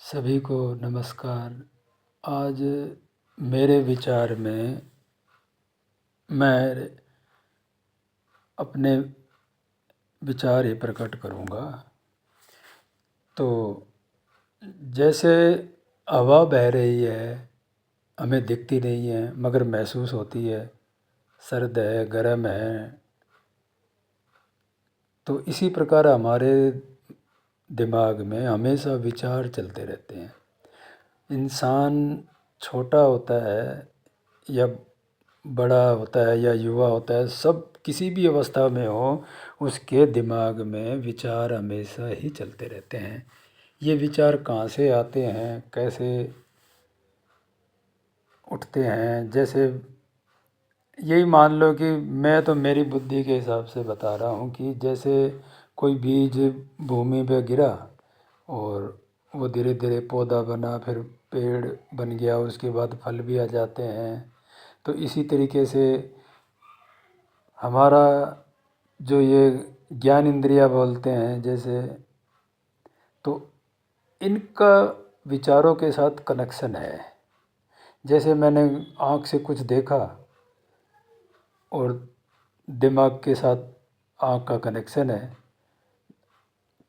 सभी को नमस्कार। आज मेरे विचार में मैं अपने विचार ही प्रकट करूँगा। तो जैसे हवा बह रही है, हमें दिखती नहीं है मगर महसूस होती है, सर्द है, गर्म है। तो इसी प्रकार हमारे दिमाग में हमेशा विचार चलते रहते हैं। इंसान छोटा होता है या बड़ा होता है या युवा होता है, सब किसी भी अवस्था में हो, उसके दिमाग में विचार हमेशा ही चलते रहते हैं। ये विचार कहाँ से आते हैं, कैसे उठते हैं, जैसे यही मान लो कि मैं तो मेरी बुद्धि के हिसाब से बता रहा हूँ कि जैसे कोई बीज भूमि पे गिरा और वो धीरे धीरे पौधा बना, फिर पेड़ बन गया, उसके बाद फल भी आ जाते हैं। तो इसी तरीके से हमारा जो ये ज्ञान इंद्रिया बोलते हैं जैसे, तो इनका विचारों के साथ कनेक्शन है। जैसे मैंने आँख से कुछ देखा और दिमाग के साथ आँख का कनेक्शन है,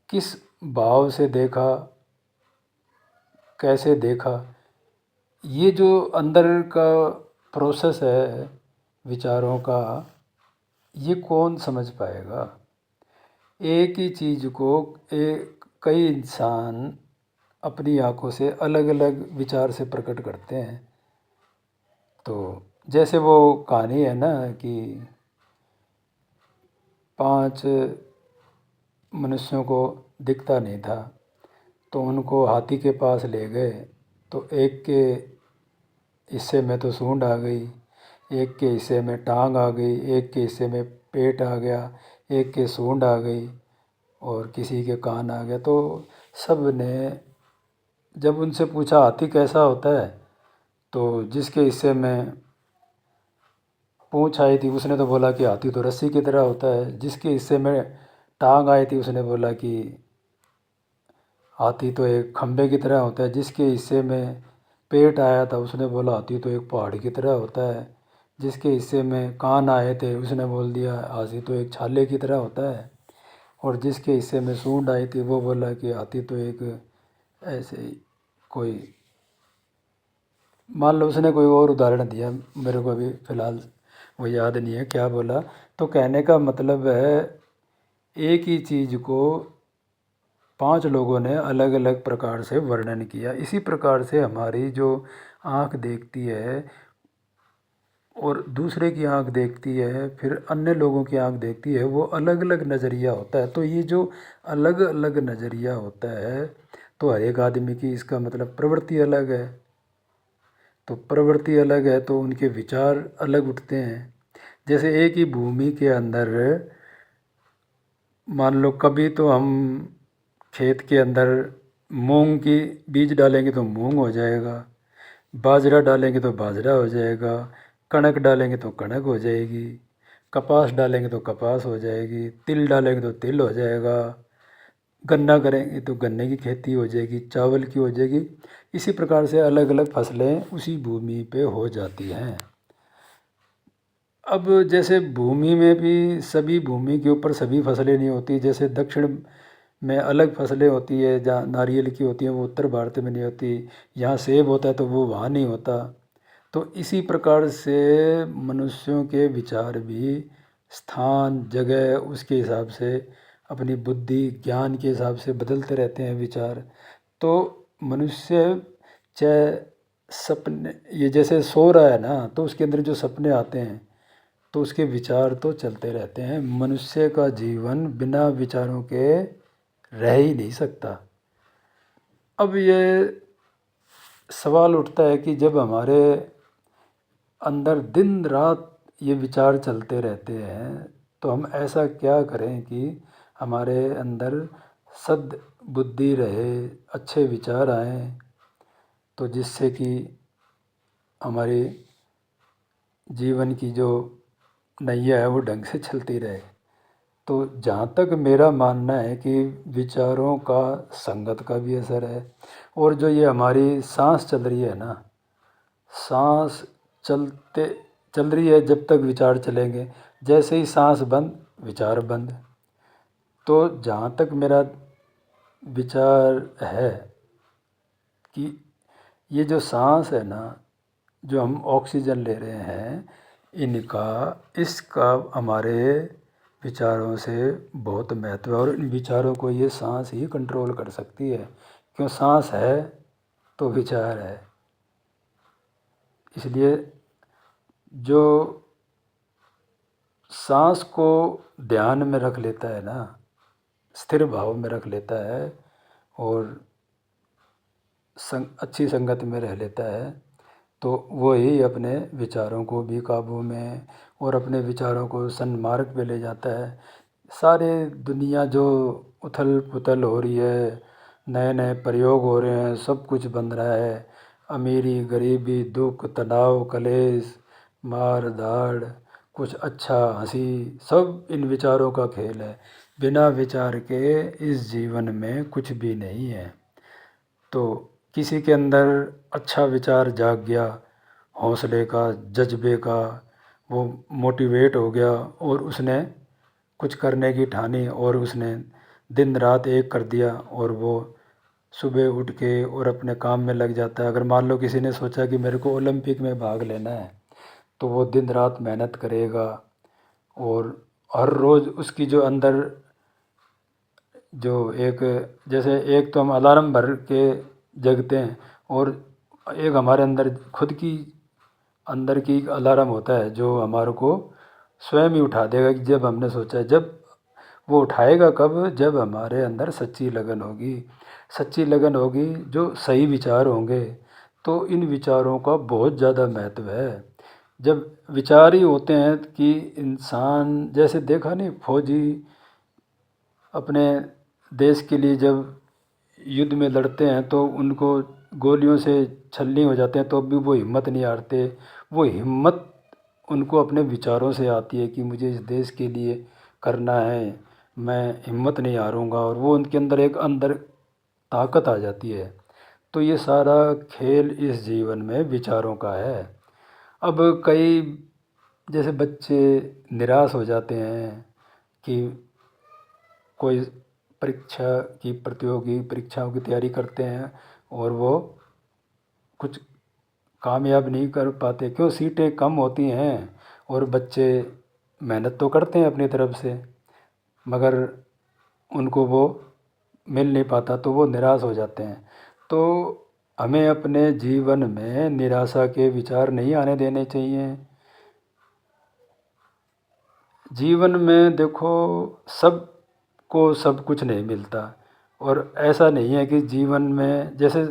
किस भाव से देखा, कैसे देखा, ये जो अंदर का प्रोसेस है विचारों का, ये कौन समझ पाएगा। एक ही चीज़ को कई इंसान अपनी आँखों से अलग अलग विचार से प्रकट करते हैं। तो जैसे वो कहानी है ना कि 5 मनुष्यों को दिखता नहीं था, तो उनको हाथी के पास ले गए। तो एक के हिस्से में तो सूंड आ गई, एक के हिस्से में टांग आ गई, एक के हिस्से में पेट आ गया, एक के सूंड आ गई और किसी के कान आ गया। तो सब ने जब उनसे पूछा हाथी कैसा होता है, तो जिसके हिस्से में पूँछ आई थी उसने तो बोला कि हाथी तो रस्सी की तरह होता है। जिसके हिस्से में टांग आई थी उसने बोला कि हाथी तो एक खम्भे की तरह होता है। जिसके हिस्से में पेट आया था उसने बोला हाथी तो एक पहाड़ की तरह होता है। जिसके हिस्से में कान आए थे उसने बोल दिया हाथी तो एक छाले की तरह होता है। और जिसके हिस्से में सूंड आई थी वो बोला कि हाथी तो एक ऐसे ही कोई, मान लो उसने कोई और उदाहरण दिया, मेरे को अभी फ़िलहाल वो याद नहीं है क्या बोला। तो कहने का मतलब है एक ही चीज़ को 5 लोगों ने अलग अलग प्रकार से वर्णन किया। इसी प्रकार से हमारी जो आँख देखती है और दूसरे की आँख देखती है, फिर अन्य लोगों की आँख देखती है, वो अलग अलग नज़रिया होता है। तो ये जो अलग अलग नज़रिया होता है, तो हर एक आदमी की इसका मतलब प्रवृत्ति अलग है। तो प्रवृत्ति अलग है तो उनके विचार अलग उठते हैं। जैसे एक ही भूमि के अंदर मान लो कभी तो हम खेत के अंदर मूंग की बीज डालेंगे तो मूंग हो जाएगा, बाजरा डालेंगे तो बाजरा हो जाएगा, कणक डालेंगे तो कणक हो जाएगी, कपास डालेंगे तो कपास हो जाएगी, तिल डालेंगे तो तिल हो जाएगा, गन्ना करेंगे तो गन्ने की खेती हो जाएगी, चावल की हो जाएगी। इसी प्रकार से अलग अलग फसलें उसी भूमि पे हो जाती हैं। अब जैसे भूमि में भी सभी भूमि के ऊपर सभी फसलें नहीं होती। जैसे दक्षिण में अलग फसलें होती है, जहाँ नारियल की होती है वो उत्तर भारत में नहीं होती, यहाँ सेब होता है तो वो वहाँ नहीं होता। तो इसी प्रकार से मनुष्यों के विचार भी स्थान जगह उसके हिसाब से अपनी बुद्धि ज्ञान के हिसाब से बदलते रहते हैं विचार। तो मनुष्य चाहे सपने, ये जैसे सो रहा है ना, तो उसके अंदर जो सपने आते हैं तो उसके विचार तो चलते रहते हैं। मनुष्य का जीवन बिना विचारों के रह ही नहीं सकता। अब ये सवाल उठता है कि जब हमारे अंदर दिन रात ये विचार चलते रहते हैं, तो हम ऐसा क्या करें कि हमारे अंदर सद बुद्धि रहे, अच्छे विचार आएँ, तो जिससे कि हमारी जीवन की जो नैया है वो ढंग से चलती रहे। तो जहाँ तक मेरा मानना है कि विचारों का संगत का भी असर है और जो ये हमारी सांस चल रही है ना, सांस चल रही है जब तक विचार चलेंगे, जैसे ही सांस बंद विचार बंद। तो जहाँ तक मेरा विचार है कि ये जो सांस है ना, जो हम ऑक्सीजन ले रहे हैं, इसका हमारे विचारों से बहुत महत्व है। और इन विचारों को ये सांस ही कंट्रोल कर सकती है, क्यों? सांस है तो विचार है। इसलिए जो सांस को ध्यान में रख लेता है ना, स्थिर भाव में रख लेता है और अच्छी संगत में रह लेता है, तो वो ही अपने विचारों को भी काबू में और अपने विचारों को सन्मार्ग पे ले जाता है। सारे दुनिया जो उथल पुथल हो रही है, नए नए प्रयोग हो रहे हैं, सब कुछ बन रहा है, अमीरी गरीबी दुख तनाव कलेश मार धाड़, कुछ अच्छा हंसी, सब इन विचारों का खेल है। बिना विचार के इस जीवन में कुछ भी नहीं है। तो किसी के अंदर अच्छा विचार जाग गया, हौसले का, जज्बे का, वो मोटिवेट हो गया और उसने कुछ करने की ठानी और उसने दिन रात एक कर दिया और वो सुबह उठ के और अपने काम में लग जाता है। अगर मान लो किसी ने सोचा कि मेरे को ओलंपिक में भाग लेना है, तो वो दिन रात मेहनत करेगा और हर रोज़ उसकी जो अंदर जो एक, जैसे एक तो हम अलार्म भर के जगते हैं और एक हमारे अंदर खुद की अंदर की अलार्म होता है जो हमारे को स्वयं ही उठा देगा कि जब हमने सोचा है। जब वो उठाएगा कब? जब हमारे अंदर सच्ची लगन होगी, सच्ची लगन होगी, जो सही विचार होंगे। तो इन विचारों का बहुत ज़्यादा महत्व है। जब विचार ही होते हैं कि इंसान, जैसे देखा नहीं, फौजी अपने देश के लिए जब युद्ध में लड़ते हैं तो उनको गोलियों से छलनी हो जाते हैं तो भी वो हिम्मत नहीं हारते। वो हिम्मत उनको अपने विचारों से आती है कि मुझे इस देश के लिए करना है, मैं हिम्मत नहीं हारूंगा, और वो उनके अंदर एक अंदर ताकत आ जाती है। तो ये सारा खेल इस जीवन में विचारों का है। अब कई जैसे बच्चे निराश हो जाते हैं कि कोई परीक्षा की, प्रतियोगी परीक्षाओं की तैयारी करते हैं और वो कुछ कामयाब नहीं कर पाते, क्यों? सीटें कम होती हैं और बच्चे मेहनत तो करते हैं अपनी तरफ से, मगर उनको वो मिल नहीं पाता तो वो निराश हो जाते हैं। तो हमें अपने जीवन में निराशा के विचार नहीं आने देने चाहिए। जीवन में देखो, सबको सब कुछ नहीं मिलता, और ऐसा नहीं है कि जीवन में जैसे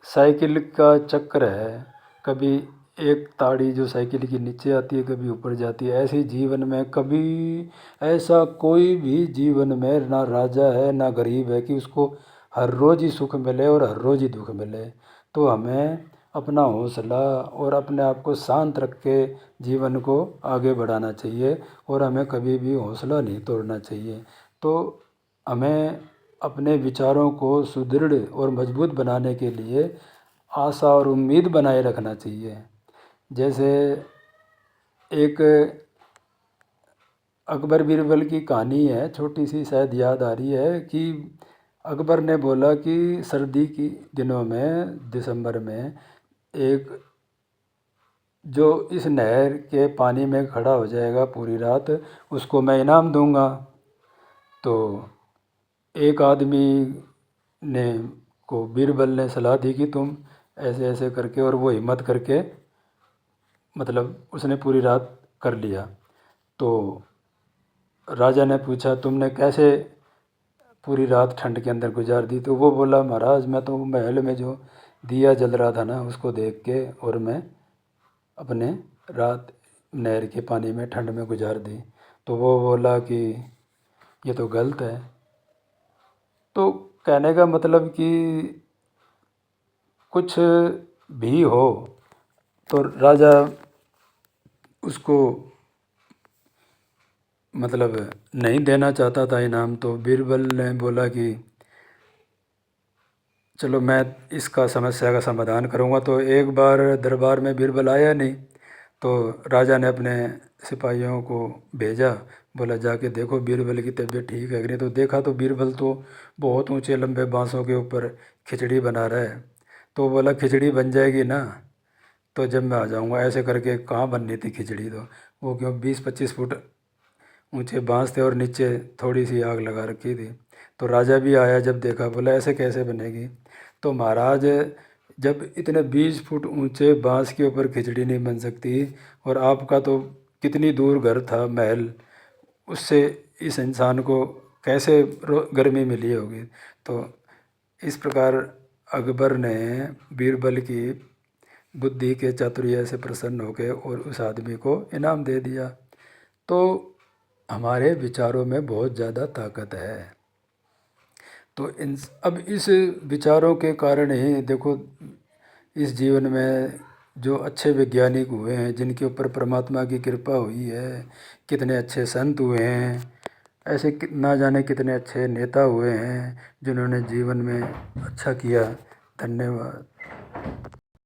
साइकिल का चक्र है, कभी एक ताड़ी जो साइकिल की नीचे आती है कभी ऊपर जाती है, ऐसे ही जीवन में कभी ऐसा कोई भी जीवन में ना राजा है ना गरीब है कि उसको हर रोज़ ही सुख मिले और हर रोज़ ही दुख मिले। तो हमें अपना हौसला और अपने आप को शांत रख के जीवन को आगे बढ़ाना चाहिए और हमें कभी भी हौसला नहीं तोड़ना चाहिए। तो हमें अपने विचारों को सुदृढ़ और मजबूत बनाने के लिए आशा और उम्मीद बनाए रखना चाहिए। जैसे एक अकबर बीरबल की कहानी है, छोटी सी, शायद याद आ रही है कि अकबर ने बोला कि सर्दी की दिनों में, दिसंबर में, एक जो इस नहर के पानी में खड़ा हो जाएगा पूरी रात, उसको मैं इनाम दूंगा। तो एक आदमी ने को बीरबल ने सलाह दी कि तुम ऐसे ऐसे करके, और वो हिम्मत करके मतलब उसने पूरी रात कर लिया। तो राजा ने पूछा तुमने कैसे पूरी रात ठंड के अंदर गुजार दी? तो वो बोला, महाराज मैं तो महल में जो दिया जल रहा था ना उसको देख के और मैं अपने रात नहर के पानी में ठंड में गुजार दी। तो वो बोला कि ये तो गलत है। तो कहने का मतलब कि कुछ भी हो, तो राजा उसको मतलब नहीं देना चाहता था इनाम। तो बीरबल ने बोला कि चलो मैं इसका समस्या का समाधान करूँगा। तो एक बार दरबार में बीरबल आया नहीं, तो राजा ने अपने सिपाहियों को भेजा, बोला जाके देखो बीरबल की तबीयत ठीक है कि नहीं। तो देखा तो बीरबल तो बहुत ऊंचे लंबे बांसों के ऊपर खिचड़ी बना रहा है। तो बोला खिचड़ी बन जाएगी ना तो जब मैं आ जाऊँगा। ऐसे करके कहाँ बननी थी खिचड़ी, तो वो क्यों 20-25 फुट ऊंचे बांस थे और नीचे थोड़ी सी आग लगा रखी थी। तो राजा भी आया, जब देखा बोला ऐसे कैसे बनेगी। तो महाराज, जब इतने 20 फुट ऊंचे बांस के ऊपर खिचड़ी नहीं बन सकती, और आपका तो कितनी दूर घर था महल, उससे इस इंसान को कैसे गर्मी मिली होगी। तो इस प्रकार अकबर ने बीरबल की बुद्धि के चातुर्य से प्रसन्न होकर और उस आदमी को इनाम दे दिया। तो हमारे विचारों में बहुत ज़्यादा ताकत है। तो अब इस विचारों के कारण ही देखो इस जीवन में जो अच्छे वैज्ञानिक हुए हैं, जिनके ऊपर परमात्मा की कृपा हुई है, कितने अच्छे संत हुए हैं, ऐसे ना जाने कितने अच्छे नेता हुए हैं जिन्होंने जीवन में अच्छा किया। धन्यवाद।